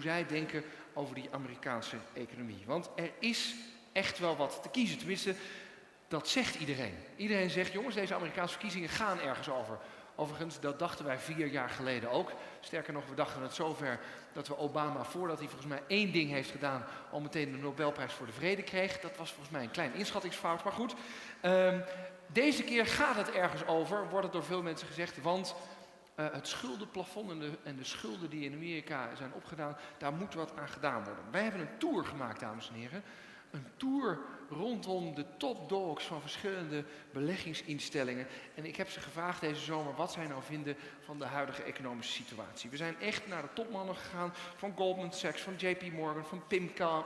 zij denken over die Amerikaanse economie. Want er is echt wel wat te kiezen. Tenminste, dat zegt iedereen. Iedereen zegt, jongens, deze Amerikaanse verkiezingen gaan ergens over. Overigens, dat dachten wij 4 jaar geleden ook. Sterker nog, we dachten het zover dat we Obama, voordat hij volgens mij 1 ding heeft gedaan, al meteen de Nobelprijs voor de Vrede kreeg. Dat was volgens mij een klein inschattingsfout, maar goed. Deze keer gaat het ergens over, wordt het door veel mensen gezegd, want het schuldenplafond en de schulden die in Amerika zijn opgedaan, daar moet wat aan gedaan worden. Wij hebben een tour gemaakt, dames en heren. Een tour rondom de topdogs van verschillende beleggingsinstellingen. En ik heb ze gevraagd deze zomer wat zij nou vinden van de huidige economische situatie. We zijn echt naar de topmannen gegaan van Goldman Sachs, van JP Morgan, van PIMCO,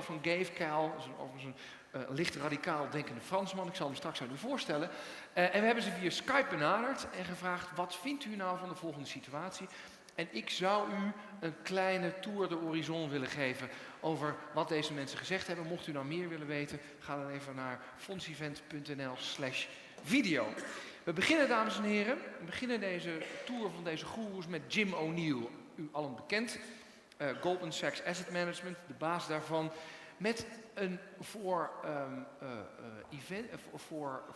van geeft. Dat is overigens een licht radicaal denkende Fransman. Ik zal hem straks aan u voorstellen. En we hebben ze via Skype benaderd en gevraagd, wat vindt u nou van de volgende situatie? En ik zou u een kleine tour de horizon willen geven over wat deze mensen gezegd hebben. Mocht u nou meer willen weten, ga dan even naar fondsevent.nl/video. We beginnen, dames en heren, deze tour van deze goeroes met Jim O'Neill. U allen bekend, Goldman Sachs Asset Management, de baas daarvan. Met een voor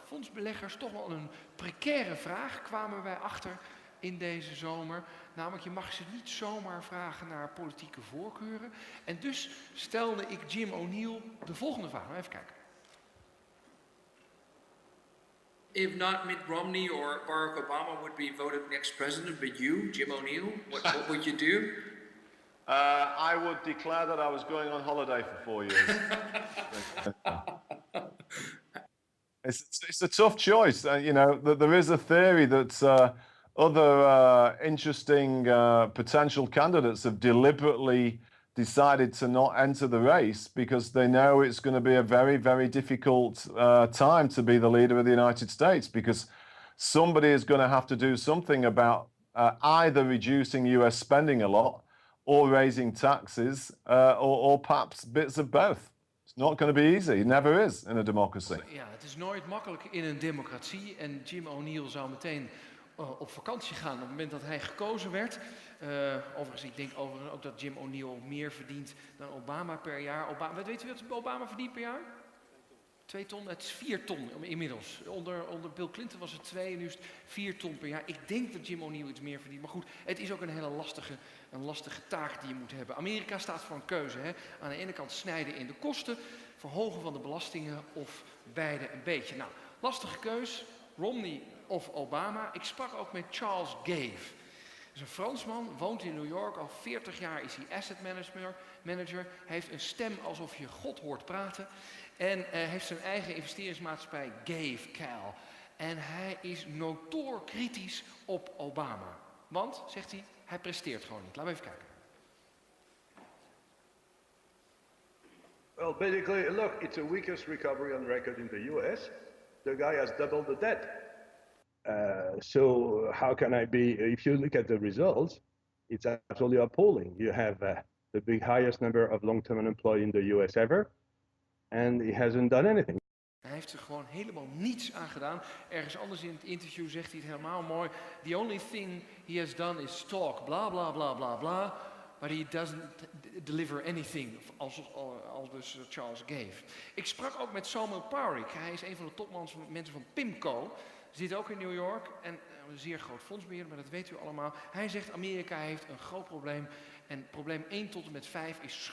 fondsbeleggers toch wel een precaire vraag kwamen wij achter in deze zomer. Namelijk, je mag ze niet zomaar vragen naar politieke voorkeuren. En dus stelde ik Jim O'Neill de volgende vraag. Even kijken. If not Mitt Romney or Barack Obama would be voted next president, but you, Jim O'Neill, what would you do? I would declare that I was going on holiday for 4 years. It's a tough choice. There is a theory that other interesting potential candidates have deliberately decided to not enter the race because they know it's going to be a very, very difficult time to be the leader of the United States, because somebody is going to have to do something about either reducing US spending a lot or raising taxes or perhaps bits of both. It's not going to be easy. It never is in a democracy. Ja, het is nooit makkelijk in een democratie en Jim O'Neill zou meteen op vakantie gaan op het moment dat hij gekozen werd. Overigens, ik denk overigens ook dat Jim O'Neill meer verdient dan Obama per jaar. Wat weet u wat Obama verdient per jaar? 2 ton, het is 4 ton inmiddels. Onder Bill Clinton was het 2 en nu is het 4 ton per jaar. Ik denk dat Jim O'Neill iets meer verdient. Maar goed, het is ook een hele lastige taak die je moet hebben. Amerika staat voor een keuze. Hè? Aan de ene kant snijden in de kosten, verhogen van de belastingen of beide een beetje. Nou, lastige keus. Romney of Obama. Ik sprak ook met Charles Gave. Dat is een Fransman, woont in New York, al 40 jaar is hij asset manager. Heeft een stem alsof je God hoort praten. En heeft zijn eigen investeringsmaatschappij Gave. En hij is notoor kritisch op Obama. Want, zegt hij presteert gewoon niet. Laten we even kijken. Well, basically, look, it's the weakest recovery on record in the US. The guy has doubled the debt. So how can I be, if you look at the results, it's absolutely appalling. You have the highest number of long-term unemployed in the US ever, and he hasn't done anything. Hij heeft er gewoon helemaal niets aan gedaan. Ergens anders in het interview zegt hij het helemaal mooi. The only thing he has done is talk, bla bla bla bla bla. But he doesn't deliver anything, als dus Charles Gave. Ik sprak ook met Samuel Powrick. Hij is een van de topmensen van PIMCO. Zit ook in New York en een zeer groot fondsbeheerder, maar dat weet u allemaal. Hij zegt Amerika heeft een groot probleem en probleem 1 tot en met 5 is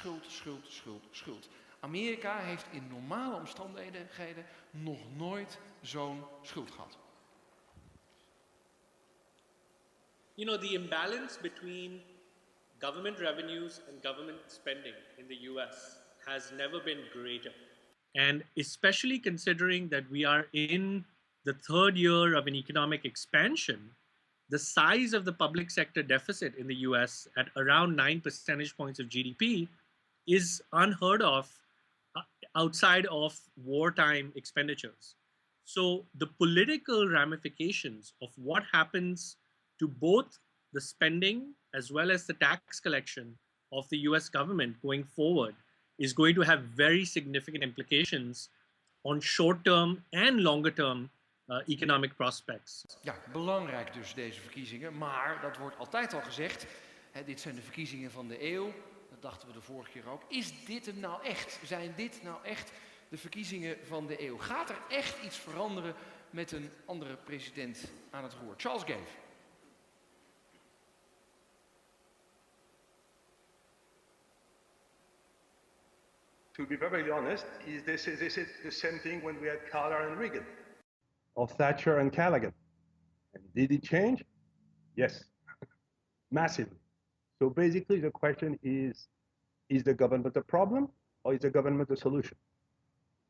schuld. Amerika heeft in normale omstandigheden nog nooit zo'n schuld gehad. You know, the imbalance between government revenues and government spending in the US has never been greater. And especially considering that we are in the 3rd year of an economic expansion, the size of the public sector deficit in the US at around 9 percentage points of GDP is unheard of outside of wartime expenditures. So the political ramifications of what happens to both the spending as well as the tax collection of the US government going forward is going to have very significant implications on short-term and longer-term economic prospects. Ja, belangrijk dus deze verkiezingen, maar dat wordt altijd al gezegd. Dit zijn de verkiezingen van de eeuw, dat dachten we de vorige keer ook. Is dit hem nou echt? Zijn dit nou echt de verkiezingen van de eeuw? Gaat er echt iets veranderen met een andere president aan het roer? Charles Gave. To be very honest, this is the same thing when we had Carter and Reagan, or Thatcher and Callaghan. And did it change? Yes, massively. So basically the question is the government the problem or is the government the solution?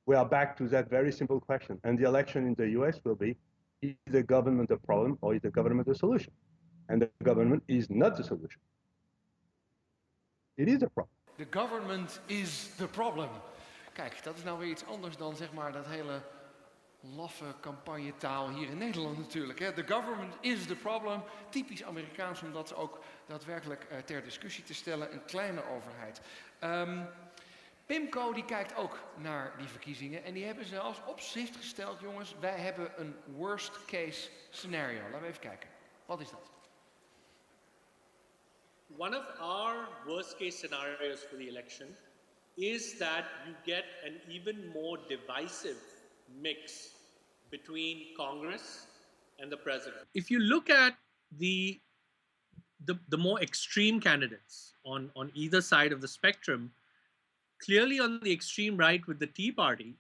We are back to that very simple question. And the election in the US will be, is the government the problem or is the government the solution? And the government is not the solution. It is a problem. The government is the problem. Kijk, dat is nou weer iets anders dan zeg maar dat hele laffe campagnetaal hier in Nederland natuurlijk. Hè. The government is the problem. Typisch Amerikaans om dat ook daadwerkelijk ter discussie te stellen. Een kleine overheid. PIMCO die kijkt ook naar die verkiezingen. En die hebben zelfs op schrift gesteld, jongens, wij hebben een worst case scenario. Laten we even kijken. Wat is dat? One of our worst case scenarios for the election is that you get an even more divisive mix between Congress and the president. If you look at the more extreme candidates on either side of the spectrum, clearly on the extreme right with the Tea Party,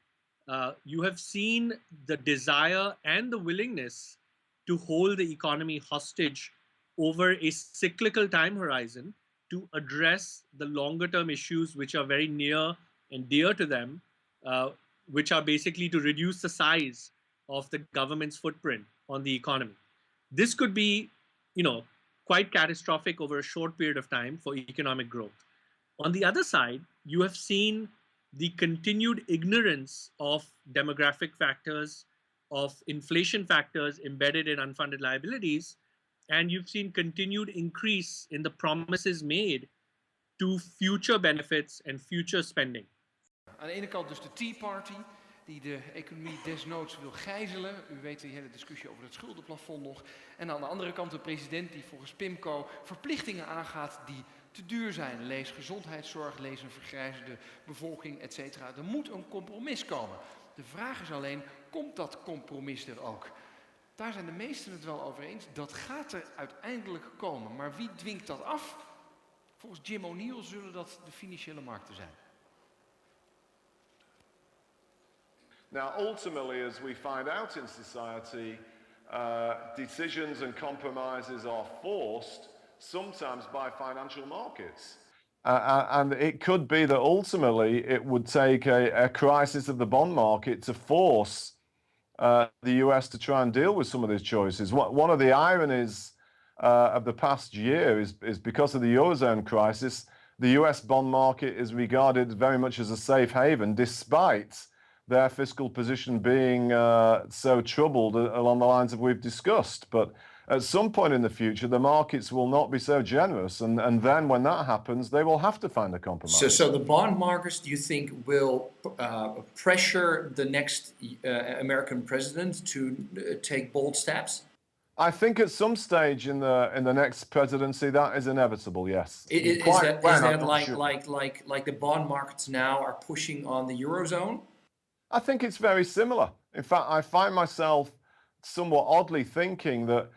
you have seen the desire and the willingness to hold the economy hostage over a cyclical time horizon to address the longer term issues which are very near and dear to them, which are basically to reduce the size of the government's footprint on the economy. This could be, quite catastrophic over a short period of time for economic growth. On the other side, you have seen the continued ignorance of demographic factors, of inflation factors embedded in unfunded liabilities, and you've seen continued increase in the promises made to future benefits and future spending. Aan de ene kant dus de Tea Party, die de economie desnoods wil gijzelen. U weet die hele discussie over het schuldenplafond nog. En aan de andere kant de president die volgens PIMCO verplichtingen aangaat die te duur zijn. Lees gezondheidszorg, lees een vergrijzende bevolking, etc. Er moet een compromis komen. De vraag is alleen, komt dat compromis er ook? Daar zijn de meesten het wel over eens. Dat gaat er uiteindelijk komen. Maar wie dwingt dat af? Volgens Jim O'Neill zullen dat de financiële markten zijn. Now, ultimately, as we find out in society, decisions and compromises are forced, sometimes by financial markets. And it could be that ultimately it would take a crisis of the bond market to force the US to try and deal with some of these choices. One of the ironies of the past year is because of the Eurozone crisis, the US bond market is regarded very much as a safe haven, despite their fiscal position being so troubled along the lines that we've discussed. But at some point in the future, the markets will not be so generous. And then when that happens, they will have to find a compromise. So the bond markets, do you think, will pressure the next American president to take bold steps? I think at some stage in the next presidency, that is inevitable, yes. Is that like the bond markets now are pushing on the Eurozone? I think it's very similar. In fact, I find myself somewhat oddly thinking that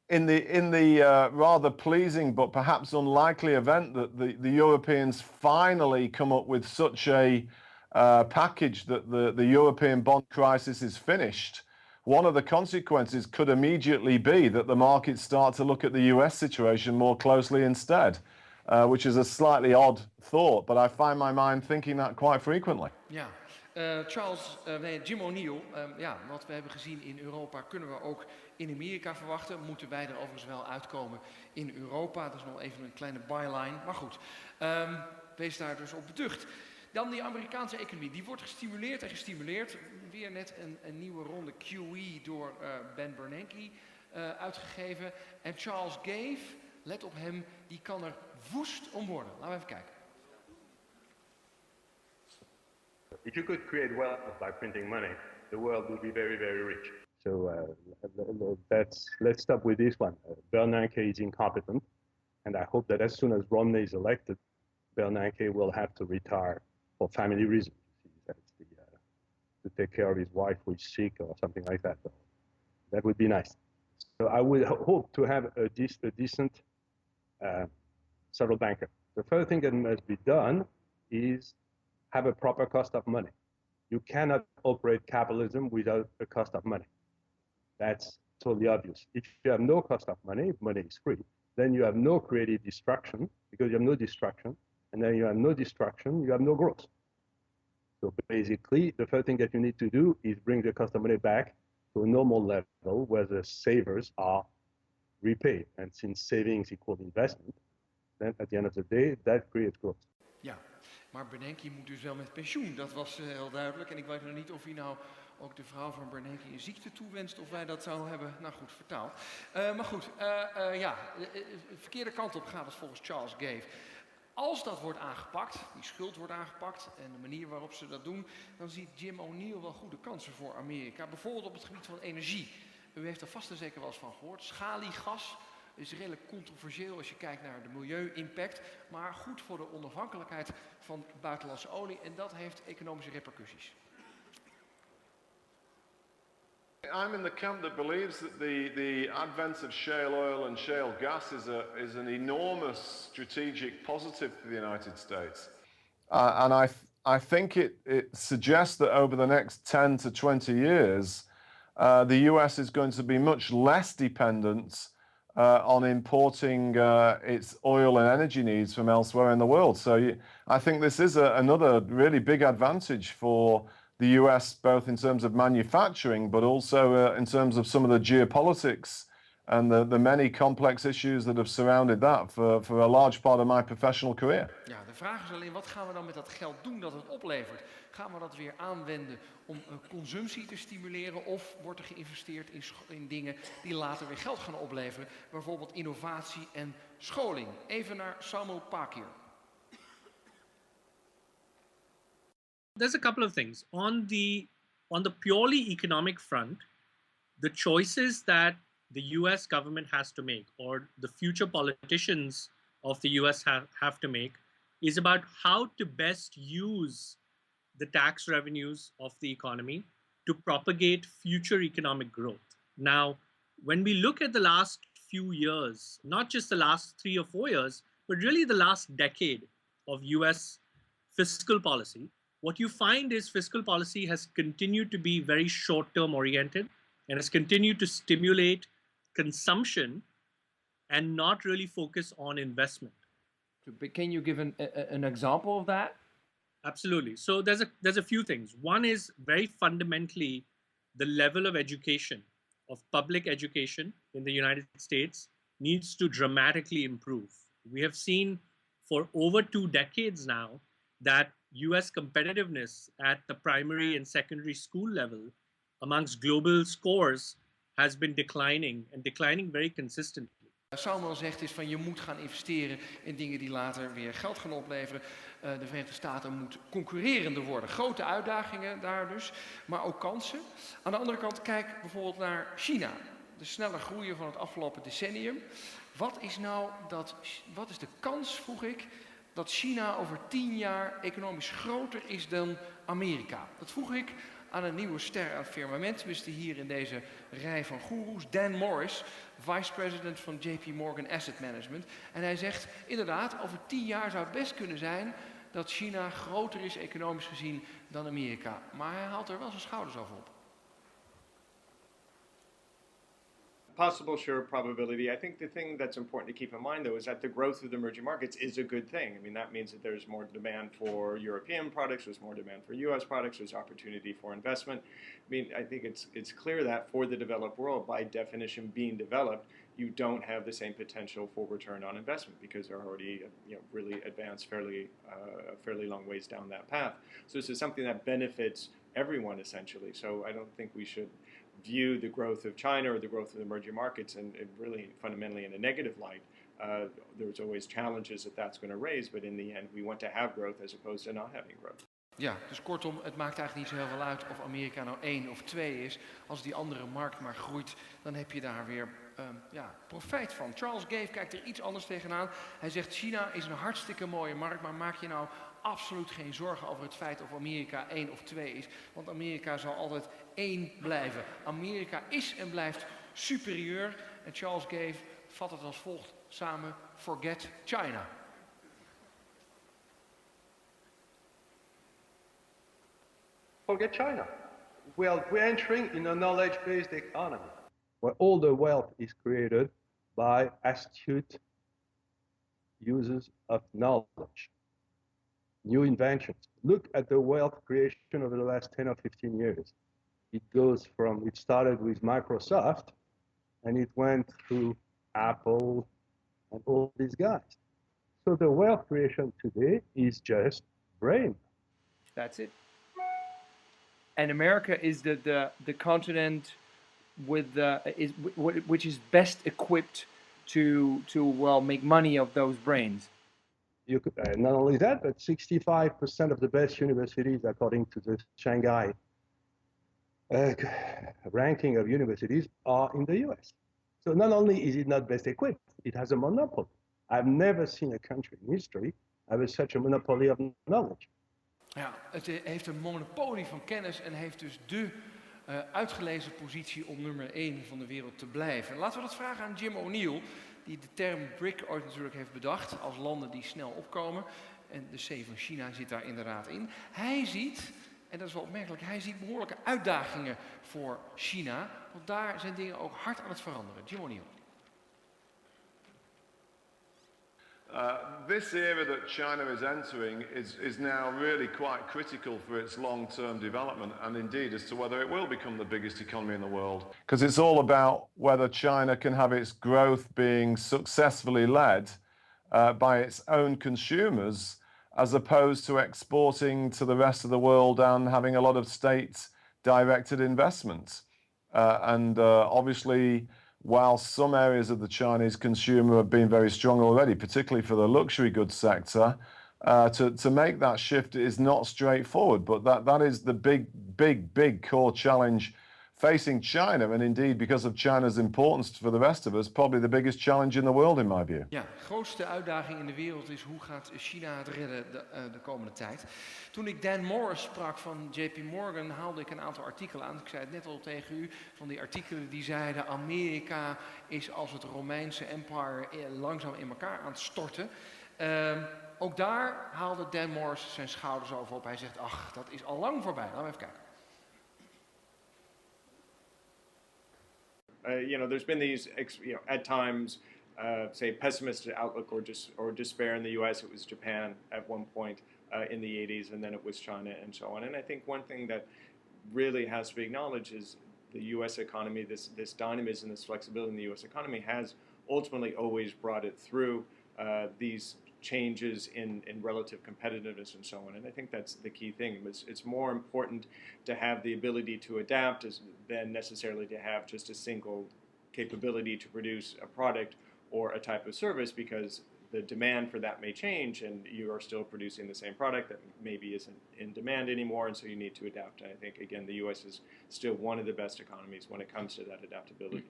in the rather pleasing but perhaps unlikely event that the Europeans finally come up with such a package that the European bond crisis is finished, one of the consequences could immediately be that the markets start to look at the US situation more closely instead, which is a slightly odd thought, but I find my mind thinking that quite frequently. Ja. Jim O'Neill, wat we hebben gezien in Europa kunnen we ook in Amerika verwachten. Moeten wij er overigens wel uitkomen in Europa. Dat is nog even een kleine byline. Maar goed, wees daar dus op beducht. Dan die Amerikaanse economie. Die wordt gestimuleerd en gestimuleerd. Weer net een nieuwe ronde QE door Ben Bernanke uitgegeven. En Charles Gave, let op hem, die kan er woest om worden. Laten we even kijken. If you could create wealth by printing money, the world would be very, very rich. So let's stop with this one. Bernanke is incompetent, And I hope that as soon as Romney is elected, Bernanke will have to retire for family reasons. That's to take care of his wife who is sick or something like that. That would be nice. So I would hope to have a decent central banker. The first thing that must be done is have a proper cost of money. You cannot operate capitalism without a cost of money. That's totally obvious. If you have no cost of money, if money is free, then you have no creative destruction because you have no destruction. And then you have no destruction, you have no growth. So basically, the first thing that you need to do is bring the cost of money back to a normal level where the savers are repaid. And since savings equals investment, then at the end of the day, that creates growth. Ja, maar Bernanke moet dus wel met pensioen. Dat was heel duidelijk. En ik weet nog niet of hij nou ook de vrouw van Bernanke een ziekte toewenst, of wij dat zouden hebben. Nou goed, vertaald. Maar goed, verkeerde kant op gaat het volgens Charles Gave. Als dat wordt aangepakt, die schuld wordt aangepakt en de manier waarop ze dat doen, dan ziet Jim O'Neill wel goede kansen voor Amerika. Bijvoorbeeld op het gebied van energie. U heeft er vast en zeker wel eens van gehoord. Schaliegas is redelijk controversieel als je kijkt naar de milieu-impact, maar goed voor de onafhankelijkheid van buitenlandse olie en dat heeft economische repercussies. I'm in the camp that believes that the advent of shale oil and shale gas is an enormous strategic positive for the United States. And I think it suggests that over the next 10 to 20 years, the US is going to be much less dependent on importing its oil and energy needs from elsewhere in the world. So I think this is another really big advantage for the US, both in terms of manufacturing, but also in terms of some of the geopolitics and the many complex issues that have surrounded that for a large part of my professional career. Ja, de vraag is alleen, wat gaan we dan met dat geld doen dat het oplevert? Gaan we dat weer aanwenden om consumptie te stimuleren of wordt er geïnvesteerd in dingen die later weer geld gaan opleveren? Bijvoorbeeld innovatie en scholing. Even naar Samuel Pakir. There's a couple of things. On the purely economic front, the choices that the US government has to make, or the future politicians of the US have to make, is about how to best use the tax revenues of the economy to propagate future economic growth. Now, when we look at the last few years, not just the last 3 or 4 years, but really the last decade of US fiscal policy, what you find is fiscal policy has continued to be very short-term oriented and has continued to stimulate consumption and not really focus on investment. Can you give an example of that? Absolutely. So there's a few things. One is very fundamentally the level of education, of public education in the United States needs to dramatically improve. We have seen for over 2 decades now that US competitiveness at the primary and secondary school level amongst global scores has been declining and declining very consistently. Samuel zegt is van je moet gaan investeren in dingen die later weer geld gaan opleveren. De Verenigde Staten moeten concurrerender worden. Grote uitdagingen daar dus, maar ook kansen. Aan de andere kant kijk bijvoorbeeld naar China. De snelle groeien van het afgelopen decennium. Wat is de kans, vroeg ik, dat China over 10 jaar economisch groter is dan Amerika? Dat vroeg ik aan een nieuwe ster aan het firmament, tenminste hier in deze rij van goeroes, Dan Morris, vice-president van JP Morgan Asset Management. En hij zegt, inderdaad, over 10 jaar zou het best kunnen zijn dat China groter is economisch gezien dan Amerika. Maar hij haalt er wel zijn schouders over op. Possible sure probability. I think the thing that's important to keep in mind, though, is that the growth of the emerging markets is a good thing. I mean, that means that there's more demand for European products, there's more demand for US products, there's opportunity for investment. I mean, I think it's clear that for the developed world, by definition being developed, you don't have the same potential for return on investment because they're already really advanced fairly long ways down that path. So this is something that benefits everyone essentially. So I don't think we should view the growth of China or the growth of the emerging markets and really fundamentally in a negative light. There's always challenges that's going to raise, but in the end, we want to have growth as opposed to not having growth. Ja, dus kortom, het maakt eigenlijk niet zo heel veel uit of Amerika nou 1 of 2 is. Als die andere markt maar groeit, dan heb je daar weer profijt van. Charles Gave kijkt er iets anders tegenaan. Hij zegt, China is een hartstikke mooie markt, maar maak je nou absoluut geen zorgen over het feit of Amerika 1 of 2 is. Want Amerika zal altijd 1 blijven. Amerika is en blijft superieur. En Charles Gave vat het als volgt samen, forget China. Forget China. Well, we're entering in a knowledge-based economy, where all the wealth is created by astute users of knowledge, new inventions. Look at the wealth creation over the last 10 or 15 years. It started with Microsoft, and it went through Apple and all these guys. So the wealth creation today is just brain. That's it. And America is the continent which is best equipped to make money of those brains. Not only that, but 65% of the best universities, according to the Shanghai ranking of universities, are in the US. So not only is it not best equipped, it has a monopoly. I've never seen a country in history have such a monopoly of knowledge. Ja, het heeft een monopolie van kennis en heeft dus de uitgelezen positie om nummer 1 van de wereld te blijven. Laten we dat vragen aan Jim O'Neill, die de term BRIC ooit natuurlijk heeft bedacht als landen die snel opkomen. En de C van China zit daar inderdaad in. Hij ziet, en dat is wel opmerkelijk, hij ziet behoorlijke uitdagingen voor China. Want daar zijn dingen ook hard aan het veranderen. Jim O'Neill. This era that China is entering is now really quite critical for its long-term development and indeed as to whether it will become the biggest economy in the world. Because it's all about whether China can have its growth being successfully led by its own consumers as opposed to exporting to the rest of the world and having a lot of state-directed investment. Obviously, while some areas of the Chinese consumer have been very strong already, particularly for the luxury goods sector, to make that shift is not straightforward. But that is the big core challenge facing China. And indeed, because of China's importance for the rest of us, probably the biggest challenge in the world, in my view. Ja, de grootste uitdaging in de wereld is hoe gaat China het redden de komende tijd. Toen ik Dan Morris sprak van JP Morgan, haalde ik een aantal artikelen aan. Ik zei het net al tegen u, van die artikelen die zeiden Amerika is als het Romeinse empire langzaam in elkaar aan het storten. Ook daar haalde Dan Morris zijn schouders over op. Hij zegt, ach, dat is al lang voorbij. Laten we even kijken. There's been these, at times, say pessimistic outlook or despair in the U.S. It was Japan at one point in the 80s, and then it was China and so on. And I think one thing that really has to be acknowledged is the U.S. economy, this dynamism, this flexibility in the U.S. economy has ultimately always brought it through these changes in relative competitiveness and so on. And I think that's the key thing. It's more important to have the ability to adapt than necessarily to have just a single capability to produce a product or a type of service, because the demand for that may change and you are still producing the same product that maybe isn't in demand anymore, and so you need to adapt. And I think, again, the U.S. is still one of the best economies when it comes to that adaptability.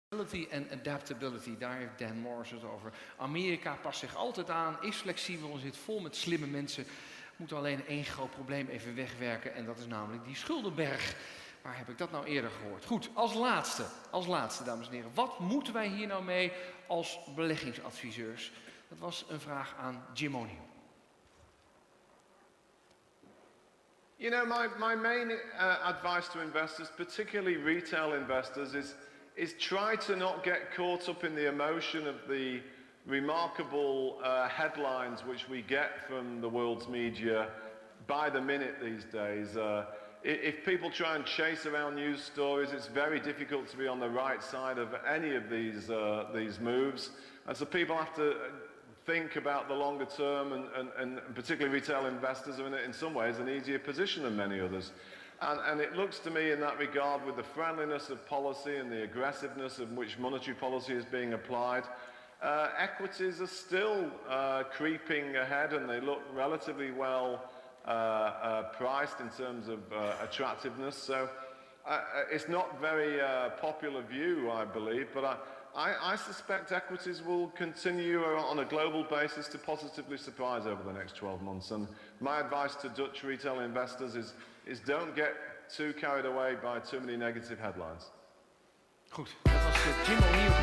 Flexibility en adaptability, daar heeft Dan Morris het over. Amerika past zich altijd aan, is flexibel en zit vol met slimme mensen. Moet alleen één groot probleem even wegwerken en dat is namelijk die schuldenberg. Waar heb ik dat nou eerder gehoord? Goed, als laatste dames en heren. Wat moeten wij hier nou mee als beleggingsadviseurs? Dat was een vraag aan Jim O'Neill. You know, my main advice to investors, particularly retail investors, is try to not get caught up in the emotion of the remarkable headlines which we get from the world's media by the minute these days. If people try and chase around news stories, it's very difficult to be on the right side of any of these moves. And so people have to think about the longer term, and particularly retail investors are in some ways an easier position than many others. And it looks to me in that regard, with the friendliness of policy and the aggressiveness of which monetary policy is being applied, equities are still creeping ahead, and they look relatively well priced in terms of attractiveness. So it's not very popular view, I believe, but I suspect equities will continue on a global basis to positively surprise over the next 12 months. And my advice to Dutch retail investors is don't get too carried away by too many negative headlines. Goed, dat was Jim O'Neill